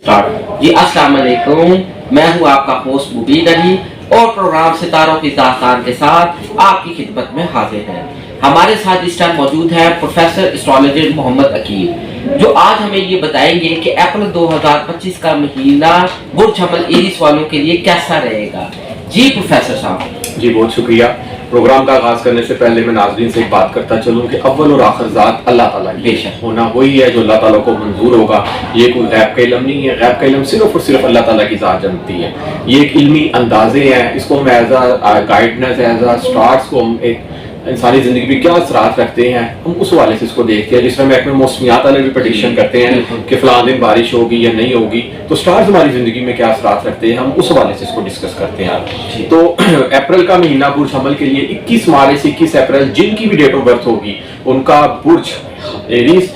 जी अस्सलाम वालेकुम, मैं हूँ आपका होस्ट मुबीन अली और प्रोग्राम सितारों की दास्तान के साथ आपकी खिदमत में हाजिर है। हमारे साथ इस टाइम मौजूद है प्रोफेसर एस्ट्रोलॉजर मोहम्मद अकील, जो आज हमें ये बताएंगे कि अप्रैल 2025 का महीना बुर्ज हमल एरीज वालों के लिए कैसा रहेगा। जी प्रोफेसर साहब। जी बहुत शुक्रिया। प्रोग्राम का आगाज करने से पहले मैं नाज़रीन से एक बात करता चलूं कि अव्वल और आखिर ज़ात अल्लाह ताला की बेशक होना वही है जो अल्लाह ताला को मंजूर होगा। ये कोई गैब का इल्म नहीं है, गैब का इल्म सिर्फ और सिर्फ अल्लाह ताला की ज़ात जानती है। ये एक इल्मी अंदाजे हैं, इसको हम एज आ गाइडनेस, एज आ स्टार्स को हम एक इंसानी ज़िंदगी में क्या असरात रखते हैं, हम उस वाले से इसको देखते हैं। जिस तरह महकमे मौसमियात वाले भी प्रेडिक्शन करते हैं कि फलां दिन बारिश होगी या नहीं होगी, तो स्टार्स हमारी ज़िंदगी में क्या असरात रखते हैं, हम उस वाले से इसको डिस्कस करते हैं। तो अप्रैल का महीना बुर्ज हमल के लिए 21 मार्च से 21 अप्रैल जिनकी भी डेट ऑफ बर्थ होगी उनका बुर्ज एरीज,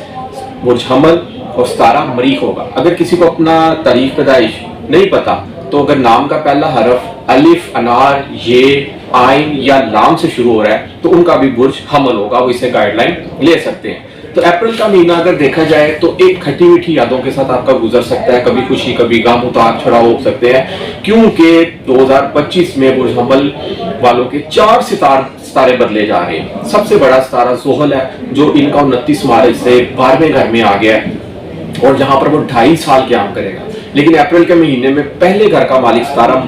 बुर्ज हमल और 17 मरीख होगा। अगर किसी को अपना तारीख पैदाइश नहीं पता तो अगर नाम का पहला हरफ अलिफ, अनार, ये, आइन या लाम से शुरू हो रहा है तो उनका भी बुर्ज हमल होगा, वो इसे गाइडलाइन ले सकते हैं। तो अप्रैल का महीना अगर देखा जाए तो एक खट्टी मीठी यादों के साथ आपका गुजर सकता है, कभी खुशी कभी गम, उतार चढ़ाव हो सकते हैं, क्योंकि 2025 में बुर्ज हमल वालों के 4 सितारे बदले जा रहे हैं। सबसे बड़ा सितारा ज़ोहल है जो इनका 29 मार्च से 12वें घर में आ गया है और जहां पर वो 2.5 साल क्याम करेगा। लेकिन अप्रैल के महीने में पहले घर का मालिक सितारा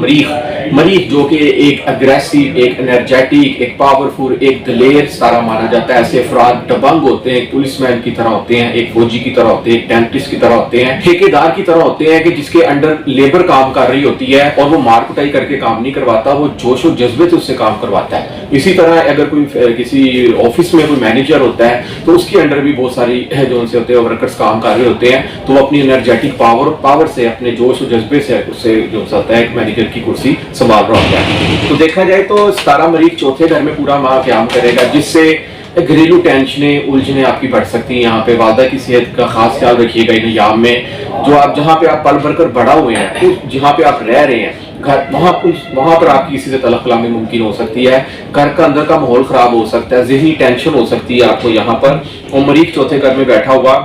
मरीख जो कि एक अग्रेसिव, एक एनर्जेटिक, एक पावरफुल, एक दलेर सितारा माना जाता है। ऐसे अफराद दबंग होते हैं, एक पुलिसमैन की तरह होते हैं, एक फौजी की तरह होते हैं, एक डेंटिस्ट की तरह होते हैं, ठेकेदार की तरह होते हैं कि जिसके अंडर लेबर काम कर रही होती है और वो मार कुटाई करके काम नहीं करवाता, वो जोश और जज्बे से उससे काम करवाता है। इसी तरह अगर कोई किसी ऑफिस में कोई मैनेजर होता है तो उसके अंडर भी बहुत सारी जो उनसे होते हैं वर्कर्स काम कर रहे होते हैं, तो वो अपनी एनर्जेटिक पावर से, अपने जोश और जज्बे से उससे जो होता है एक मैनेजर की कुर्सी संभाल रहा होता है। तो देखा जाए तो सितारा मरीख चौथे घर में पूरा माह क्याम करेगा, जिससे घरेलू टेंशनें, उलझने आपकी बढ़ सकती हैं। यहाँ पे वालदा की सेहत का खास ख्याल रखिएगा इन अय्याम में। जो आप जहाँ पे आप पल भर कर बड़ा हुए हैं, तो जहाँ पे आप रह रहे हैं घर, वहाँ पर आपकी किसी से तलख कलामी मुमकिन हो सकती है। घर का अंदर का माहौल खराब हो सकता है, ज़हनी टेंशन हो सकती है आपको यहाँ पर। और मरीख चौथे घर में बैठा हुआ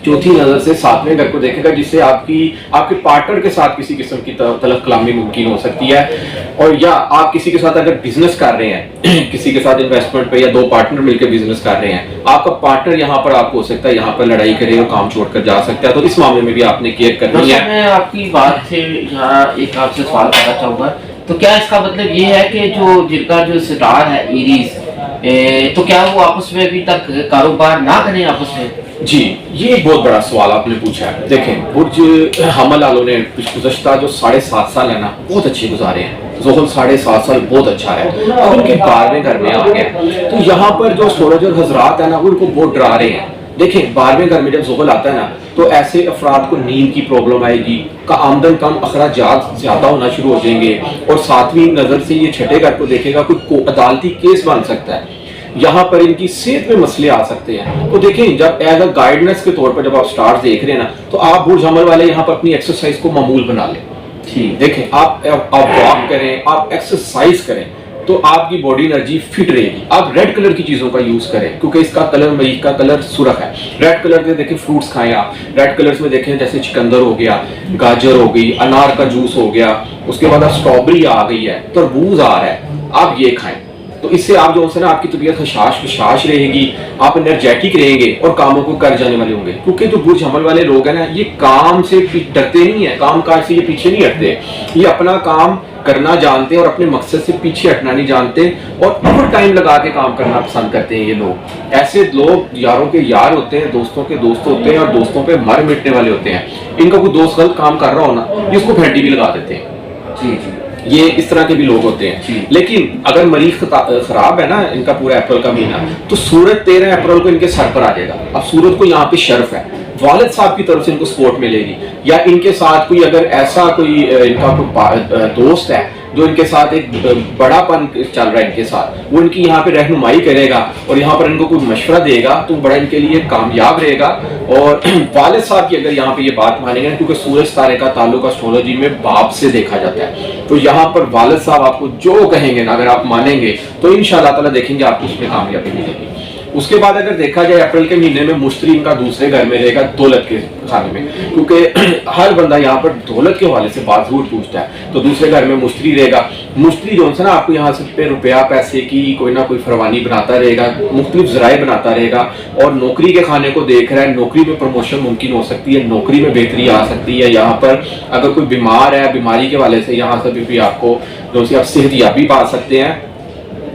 चौथी नजर से 7वें घर को देखेगा, जिससे आपके पार्टनर के साथ किसी किस्म की तलख कलामी मुमकिन हो सकती है। और या आप किसी के साथ अगर बिजनेस कर रहे हैं किसी के साथ इन्वेस्टमेंट पे, या 2 पार्टनर मिलकर बिजनेस कर रहे हैं, आपका पार्टनर यहाँ पर आपको हो सकता है यहाँ पर लड़ाई करे और काम छोड़कर जा सकता है। तो इस मामले में भी आपने केयर करनी है। मैं आपकी बात से यहाँ एक आपसे सवाल करना चाहूंगा, तो क्या इसका मतलब ये है कि जिनका जो स्टार है एरीज, तो क्या वो आपस में अभी तक कारोबार ना करें आपस में? जी, ये एक बहुत बड़ा सवाल आपने पूछा है। देखें, बुर्ज हमल वालों ने गुज़श्ता जो 7.5 साल है ना, बहुत अच्छे गुजारे हैं। ज़ोहल 7.5 साल बहुत अच्छा है, अब उनके 12वें घर में आ गया। तो यहाँ पर जो एस्ट्रोलॉजर हजरात है ना, वो उनको बहुत डरा रहे हैं। देखें, 12वें घर में जब ज़ोहल आता है ना, तो ऐसे अफराद को नींद की प्रॉब्लम आएगी, का आमदन कम, अखराजात ज्यादा होना शुरू हो जाएंगे। और 7वीं नजर से ये छठे घर को देखेगा, कोई अदालती केस बन सकता है, यहाँ पर इनकी सेहत में मसले आ सकते हैं। तो देखें, जब एज अ गाइडेंस के तौर पर जब आप स्टार्स देख रहे हैं ना, तो आप बुर्ज हमल वाले यहाँ पर अपनी एक्सरसाइज को मामूल बना लें। ठीक, देखें, आप वॉक करें, आप एक्सरसाइज करें, तो आपकी बॉडी एनर्जी फिट रहेगी। आप रेड कलर की चीजों का यूज करें, क्योंकि इसका कलर, मरीख का कलर सुर्ख है। रेड कलर के देखें फ्रूट्स खाएं आप, रेड कलर्स में देखें जैसे चिकंदर हो गया, गाजर हो गई, अनार का जूस हो गया, उसके बाद स्ट्रॉबेरी आ गई है, तरबूज आ रहा है, आप ये खाएं। तो इससे आप जो है ना, आपकी तबीयत खशाश रहेगी, आप एनर्जेटिक रहेंगे और कामों को कर जाने वाले होंगे। क्योंकि जो बुर्ज हमल वाले लोग हैं ना, ये काम से डरते नहीं है, काम काज से ये पीछे नहीं हटते, ये अपना काम करना जानते हैं और अपने मकसद से पीछे हटना नहीं जानते, और ओवर टाइम लगा के काम करना पसंद करते हैं। ये लोग, ऐसे लोग यारों के यार होते हैं, दोस्तों के दोस्त होते हैं, और दोस्तों पे मर मिटने वाले होते हैं। इनका कोई दोस्त गलत काम कर रहा हो ना, ये उसको फेंटी भी लगा देते हैं। जी जी, ये इस तरह के भी लोग होते हैं। लेकिन अगर मरीख खराब है ना इनका पूरा अप्रैल का महीना, तो सूरज 13 अप्रैल को इनके सर पर आ जाएगा। अब सूरज को यहाँ पे शर्फ है, वालिद साहब की तरफ से इनको सपोर्ट मिलेगी, या इनके साथ कोई अगर ऐसा कोई इनका कोई दोस्त है जो इनके साथ एक बड़ापन चल रहा है इनके साथ, वो इनकी यहाँ पे रहनुमाई करेगा और यहाँ पर इनको कोई मशवरा देगा, तो बड़ा इनके लिए कामयाब रहेगा। और वालिद साहब की अगर यहाँ पे ये बात मानेंगे, क्योंकि सूरज तारे का ताल्लुक एस्ट्रोलॉजी में बाप से देखा जाता है, तो यहाँ पर वालिद साहब आपको जो कहेंगे ना, अगर आप मानेंगे तो इंशाअल्लाह ताला देखेंगे आपको उसमें कामयाबी मिलेगी। اس کے بعد اگر دیکھا جائے اپریل کے مہینے میں مشتری ان کا دوسرے گھر میں رہے گا دولت کے کھانے میں، کیونکہ ہر بندہ یہاں پر دولت کے حوالے سے بات ضرور پوچھتا ہے، تو دوسرے گھر میں مشتری رہے گا. مشتری جو ہے نا آپ کو یہاں سے پہ روپیہ پیسے کی کوئی نہ کوئی فروانی بناتا رہے گا، مختلف ذرائع بناتا رہے گا، اور نوکری کے کھانے کو دیکھ رہا ہے. نوکری میں پروموشن ممکن ہو سکتی ہے، نوکری میں بہتری آ سکتی ہے. یہاں پر اگر کوئی بیمار ہے، بیماری کے حوالے سے یہاں سے بھی آپ کو جو سی آپ صحت یابی پا سکتے ہیں.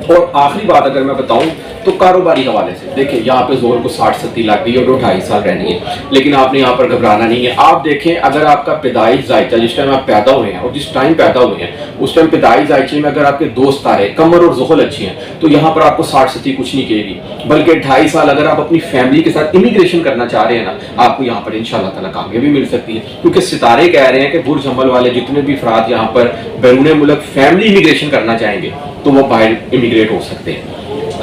اور آخری بات اگر میں بتاؤں تو کاروباری حوالے سے دیکھیں یہاں پہ زہر کو 60-70 لاکھ دی اور 2.5 سال رہنی ہے، لیکن آپ نے یہاں پر گھبرانا نہیں ہے. آپ دیکھیں اگر آپ کا پیدائش ذائچہ جس ٹائم آپ پیدا ہوئے ہیں اور جس ٹائم پیدا ہوئے ہیں اس ٹائم پیدائش ذائچے میں اگر آپ کے دوست تارے قمر اور زحل اچھی ہیں تو یہاں پر آپ کو 60-70 کچھ نہیں کہے گی، بلکہ 2.5 سال اگر آپ اپنی فیملی کے ساتھ امیگریشن کرنا چاہ رہے ہیں نا آپ کو یہاں پر انشاءاللہ تعالیٰ کامیابی مل سکتی ہے. کیونکہ ستارے کہہ رہے ہیں کہ برج حمل والے جتنے بھی افراد یہاں پر بیرون ملک فیملی امیگریشن کرنا چاہیں گے تو وہ باہر امیگریٹ ہو سکتے ہیں.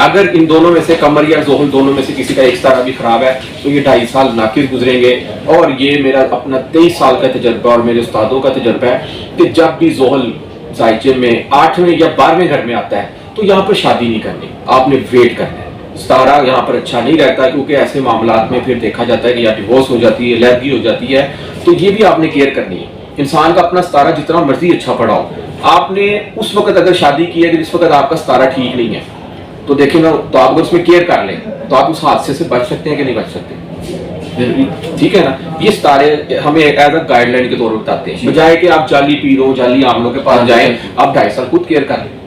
اگر ان دونوں میں سے قمر یا زحل دونوں میں سے کسی کا ایک ستارہ بھی خراب ہے تو یہ 2.5 سال ناقص گزریں گے. اور یہ میرا اپنا 23 سال کا تجربہ اور میرے استادوں کا تجربہ ہے کہ جب بھی زحل ذائچے میں 8ویں یا 12ویں گھر میں آتا ہے تو یہاں پر شادی نہیں کرنی، آپ نے ویٹ کرنا ہے. ستارہ یہاں پر اچھا نہیں رہتا کیونکہ ایسے معاملات میں پھر دیکھا جاتا ہے کہ یا ڈیورس ہو جاتی ہے، علیحدگی ہو جاتی ہے. تو یہ بھی آپ نے کیئر کرنی ہے. انسان کا اپنا ستارہ جتنا مرضی اچھا پڑا ہو، آپ نے اس وقت اگر شادی کی ہے کہ جس وقت آپ کا ستارہ ٹھیک نہیں ہے تو دیکھیں نا، تو آپ اگر اس میں کیئر کر لیں تو آپ اس حادثے سے بچ سکتے ہیں کہ نہیں بچ سکتے. ٹھیک ہے نا. یہ ستارے ہمیں ایز اے گائیڈ لائن کے طور پر بتاتے ہیں، بجائے کہ آپ جعلی پیروں جعلی عاملوں کے پاس جائیں. آپ 2.5 سال خود کیئر کر لیں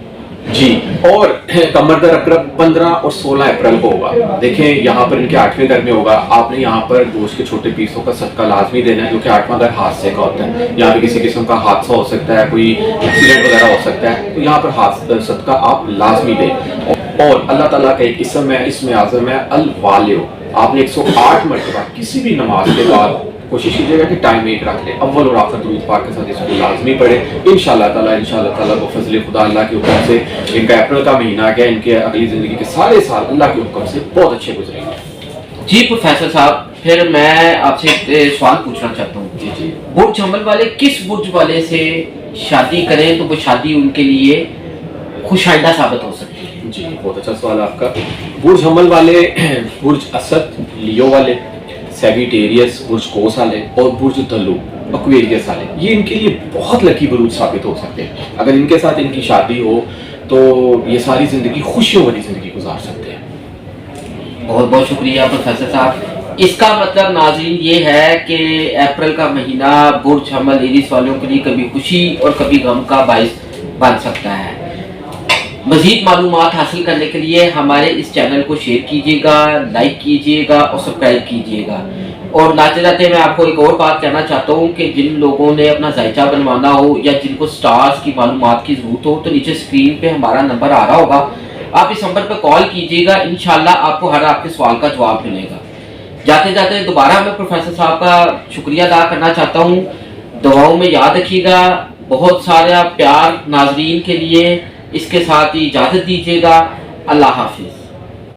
جی. اور قمر در اقرب 15 اور 16 اپریل کو ہوگا. دیکھیں یہاں پر ان کے 8ویں گھر میں ہوگا. آپ نے یہاں پر گوشت کے چھوٹے پیسوں کا صدقہ لازمی دینا ہے کیونکہ 8واں گھر حادثے کا ہوتا ہے. یہاں پہ کسی قسم کا حادثہ ہو سکتا ہے، کوئی ایکسیڈنٹ وغیرہ ہو سکتا ہے، تو یہاں پر صدقہ آپ لازمی دیں. اور اللہ تعالیٰ کا ایک اسم ہے، اسم اعظم ہے الوالیو. آپ نے 108 مرتبہ کسی بھی نماز کے بعد کوشش کیجیے گا کہ ٹائم ایک رکھ لیں، اول اور آخر درود پاک کے ساتھ اس کو لازمی پڑھیں. انشاءاللہ تعالیٰ وہ فضل خدا اللہ کے حکم سے ان کا اپریل کا مہینہ آ گیا، ان کے اگلی زندگی کے سارے سال اللہ کے حکم سے بہت اچھے گزریں گے. جی پروفیسر صاحب، پھر میں آپ سے ایک سوال پوچھنا چاہتا ہوں. جی برج حمل والے کس برج والے سے شادی کریں تو وہ شادی ان کے لیے خوش آئندہ ثابت ہو سکتی ہے؟ جی بہت اچھا سوال آپ کا. برج حمل والے برج اسد لیو والے، سیگیٹیریس برج قوس والے اور برج دلو ایکویریس والے، یہ ان کے لیے بہت لکی بروج ثابت ہو سکتے ہیں. اگر ان کے ساتھ ان کی شادی ہو تو یہ ساری زندگی خوشیوں والی زندگی گزار سکتے ہیں. بہت بہت شکریہ پروفیسر صاحب. اس کا مطلب ناظرین یہ ہے کہ اپریل کا مہینہ برج حمل ایریس والوں کے لیے کبھی خوشی اور کبھی غم کا باعث بن سکتا ہے. مزید معلومات حاصل کرنے کے لیے ہمارے اس چینل کو شیئر کیجیے گا، لائک کیجیے گا اور سبسکرائب کیجیے گا. اور ناچتے جاتے میں آپ کو ایک اور بات کہنا چاہتا ہوں کہ جن لوگوں نے اپنا ذائچہ بنوانا ہو یا جن کو سٹارز کی معلومات کی ضرورت ہو تو نیچے اسکرین پہ ہمارا نمبر آ رہا ہوگا، آپ اس نمبر پہ کال کیجیے گا. انشاءاللہ آپ کو ہر آپ کے سوال کا جواب ملے گا. جاتے جاتے دوبارہ میں پروفیسر صاحب کا شکریہ ادا کرنا چاہتا ہوں. دعاؤں میں یاد رکھیے گا. بہت سارا پیار ناظرین کے لیے. اس کے ساتھ ہی اجازت دیجیے گا. اللہ حافظ.